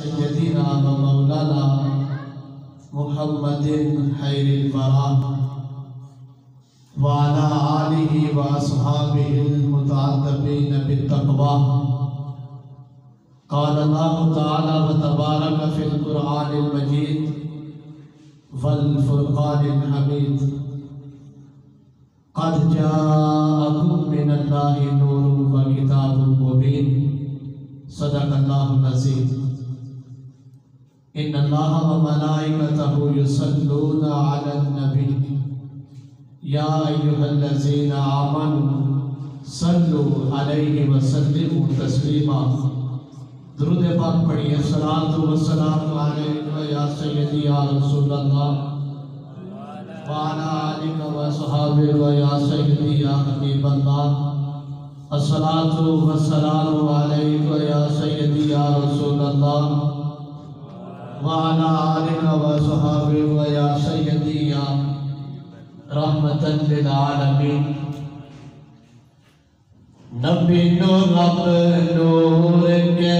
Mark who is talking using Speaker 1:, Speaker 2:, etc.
Speaker 1: سيدنا ومولانا محمد خير الورى وعلى آله وأصحابه المتعذبين بالتقوى. قال الله تعالى وتبارك في القرآن المجيد والفرقان الحميد: قد جاءكم من الله نور وكتاب مبين. صدق الله العظيم. إن الله وملائكته يصلون على النبي يا أيها الذين آمنوا صلوا عليه وسلموا تسليما. درود پاک پڑھیے. الصلاۃ والسلام علیک یا سیدی یا رسول اللہ وعلی آلک وصحابک یا سیدی یا حبیب اللہ. الصلاۃ والسلام علیک یا سیدی یا رسول اللہ وعلی آلک وصحابک یا سیدی یا رحمت للعالمین. نبی نور رب نور کے